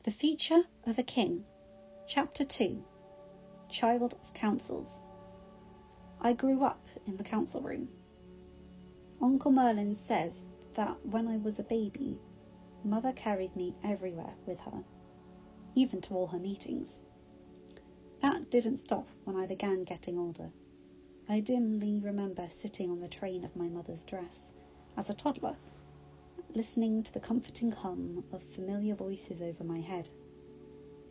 The Future of a King. Chapter 2. Child of Councils. I grew up in the council room. Uncle Merlin says that when I was a baby, Mother carried me everywhere with her, even to all her meetings. That didn't stop when I began getting older. I dimly remember sitting on the train of my mother's dress as a toddler, listening to the comforting hum of familiar voices over my head,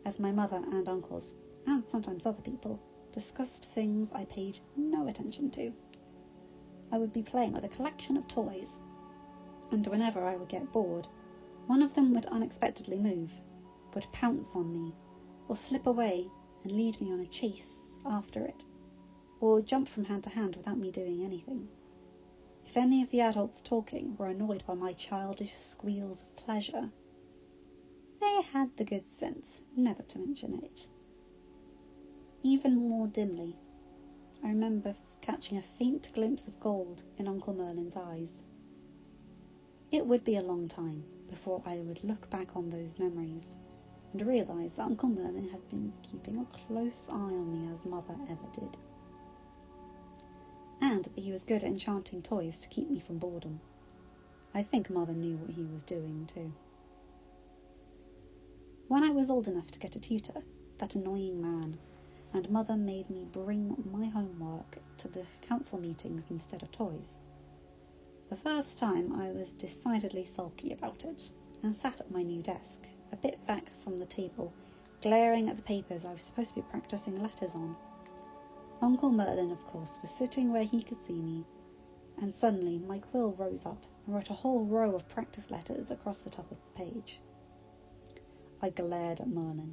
as my mother and uncles, and sometimes other people, discussed things I paid no attention to. I would be playing with a collection of toys, and whenever I would get bored, one of them would unexpectedly move, would pounce on me, or slip away and lead me on a chase after it, or jump from hand to hand without me doing anything. If any of the adults talking were annoyed by my childish squeals of pleasure, they had the good sense never to mention it. Even more dimly, I remember catching a faint glimpse of gold in Uncle Merlin's eyes. It would be a long time before I would look back on those memories and realise that Uncle Merlin had been keeping a close eye on me as Mother ever did. And he was good at enchanting toys to keep me from boredom. I think Mother knew what he was doing too. When I was old enough to get a tutor, that annoying man, and Mother made me bring my homework to the council meetings instead of toys. The first time I was decidedly sulky about it, and sat at my new desk, a bit back from the table, glaring at the papers I was supposed to be practicing letters on. Uncle Merlin, of course, was sitting where he could see me, and suddenly my quill rose up and wrote a whole row of practice letters across the top of the page. I glared at Merlin,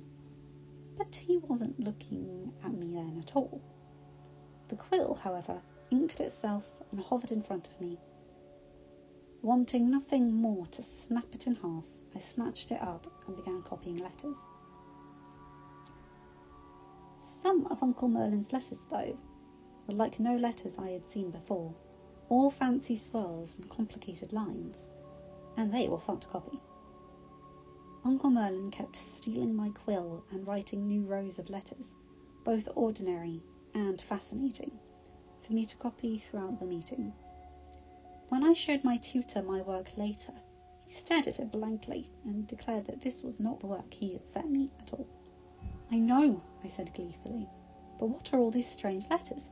but he wasn't looking at me then at all. The quill, however, inked itself and hovered in front of me. Wanting nothing more to snap it in half, I snatched it up and began copying letters. Some of Uncle Merlin's letters, though, were like no letters I had seen before, all fancy swirls and complicated lines, and they were fun to copy. Uncle Merlin kept stealing my quill and writing new rows of letters, both ordinary and fascinating, for me to copy throughout the meeting. When I showed my tutor my work later, he stared at it blankly and declared that this was not the work he had set me at all. "I know," I said gleefully, "but what are all these strange letters?"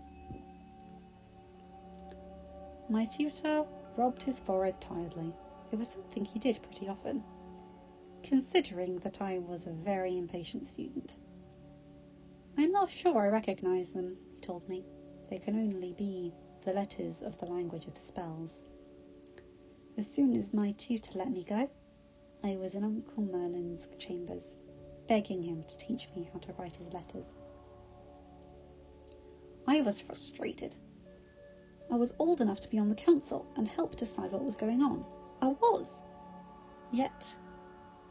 My tutor rubbed his forehead tiredly. It was something he did pretty often, considering that I was a very impatient student. "I'm not sure I recognise them," he told me. "They can only be the letters of the language of spells." As soon as my tutor let me go, I was in Uncle Merlin's chambers, begging him to teach me how to write his letters. I was frustrated. I was old enough to be on the council and help decide what was going on. I was. Yet,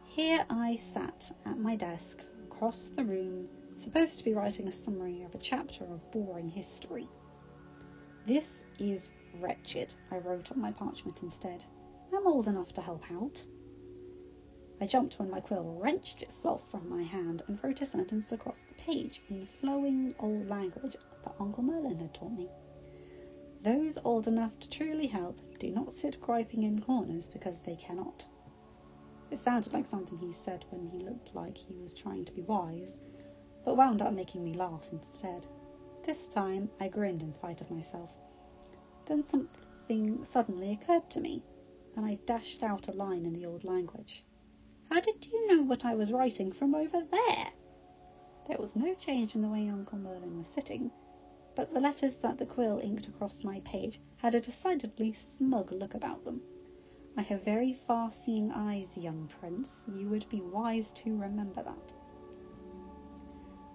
here I sat at my desk, across the room, supposed to be writing a summary of a chapter of boring history. "This is wretched," I wrote on my parchment instead. "I'm old enough to help out." I jumped when my quill wrenched itself from my hand and wrote a sentence across the page in the flowing old language that Uncle Merlin had taught me. "Those old enough to truly help do not sit griping in corners because they cannot." It sounded like something he said when he looked like he was trying to be wise, but wound up making me laugh instead. This time I grinned in spite of myself. Then something suddenly occurred to me, and I dashed out a line in the old language. "How did you know what I was writing from over there?" There was no change in the way Uncle Merlin was sitting, but the letters that the quill inked across my page had a decidedly smug look about them. "I have very far-seeing eyes, young prince. You would be wise to remember that."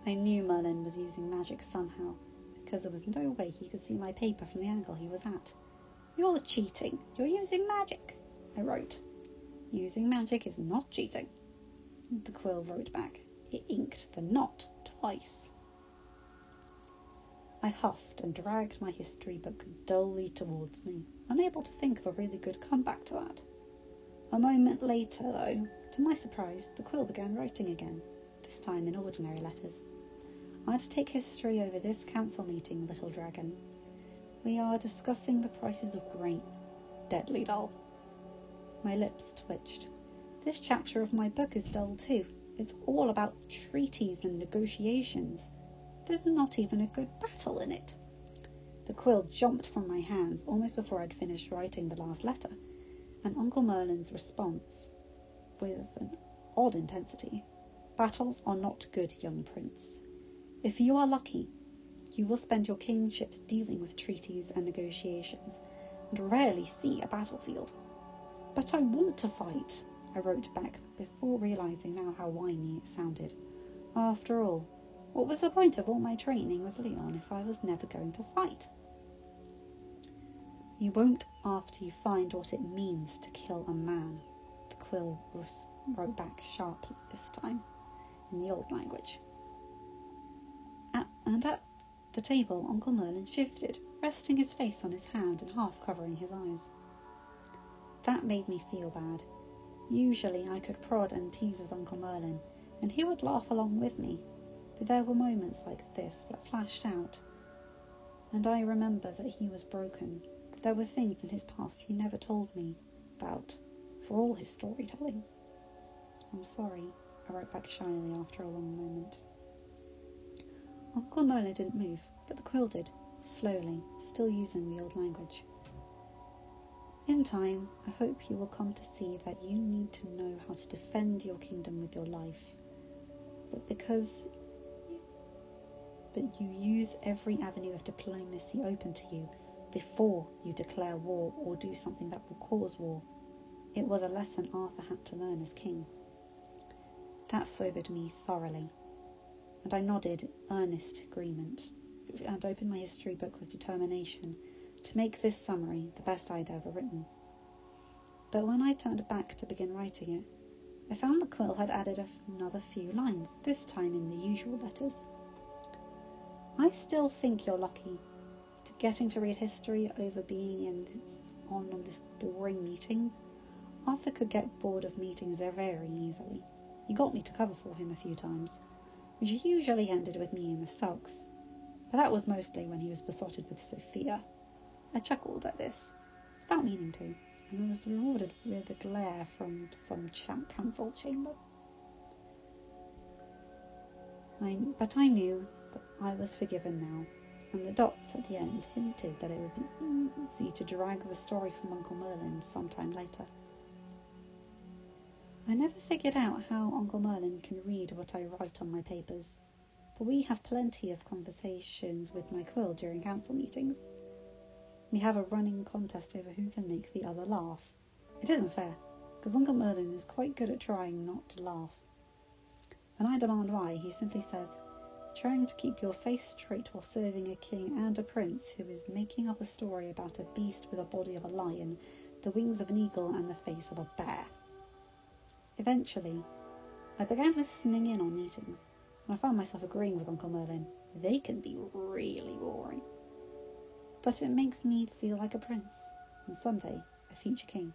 I knew Merlin was using magic somehow, because there was no way he could see my paper from the angle he was at. "You're cheating. You're using magic," I wrote. "Using magic is not cheating," the quill wrote back. It inked the "not" twice. I huffed and dragged my history book dully towards me, unable to think of a really good comeback to that. A moment later, though, To my surprise, the quill began writing again, this time in ordinary letters. I had to take history over this council meeting, little dragon. We are discussing the prices of grain. Deadly dull. My lips twitched. This chapter of my book is dull too. It's all about treaties and negotiations. There's not even a good battle in it. The quill jumped from my hands almost before I'd finished writing the last letter, and Uncle Merlin's response, with an odd intensity. Battles are not good, young prince. If you are lucky, you will spend your kingship dealing with treaties and negotiations, and rarely see a battlefield. But I want to fight, I wrote back before realising now how whiny it sounded. After all, what was the point of all my training with Leon if I was never going to fight? You won't after you find what it means to kill a man, the quill wrote back sharply this time, in the old language. At the table, Uncle Merlin shifted, resting his face on his hand and half covering his eyes. That made me feel bad. Usually I could prod and tease with Uncle Merlin, and he would laugh along with me, but there were moments like this that flashed out, and I remember that he was broken, that there were things in his past he never told me about, for all his storytelling. I'm sorry, I wrote back shyly after a long moment. Uncle Merlin didn't move, but the quill did, slowly, still using the old language. In time, I hope you will come to see that you need to know how to defend your kingdom with your life, but you use every avenue of diplomacy open to you before you declare war or do something that will cause war. It was a lesson Arthur had to learn as king. That sobered me thoroughly, and I nodded earnest agreement and opened my history book with determination to make this summary the best I'd ever written. But when I turned back to begin writing it, I found the quill had added another few lines, this time in the usual letters. I still think you're lucky to getting to read history over being on this boring meeting. Arthur could get bored of meetings very easily. He got me to cover for him a few times, which usually ended with me in the sulks, but that was mostly when he was besotted with Sophia. I chuckled at this, without meaning to, and was rewarded with a glare from some council chamber. But I knew that I was forgiven now, and the dots at the end hinted that it would be easy to drag the story from Uncle Merlin sometime later. I never figured out how Uncle Merlin can read what I write on my papers, but we have plenty of conversations with my quill during council meetings. We have a running contest over who can make the other laugh. It isn't fair, because Uncle Merlin is quite good at trying not to laugh. When I demand why, he simply says, trying to keep your face straight while serving a king and a prince who is making up a story about a beast with a body of a lion, the wings of an eagle and the face of a bear. Eventually, I began listening in on meetings, and I found myself agreeing with Uncle Merlin. They can be really boring. But it makes me feel like a prince, and someday a future king,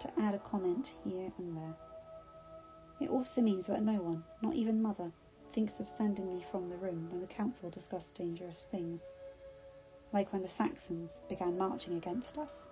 to add a comment here and there. It also means that no one, not even Mother, thinks of sending me from the room when the council discussed dangerous things, like when the Saxons began marching against us.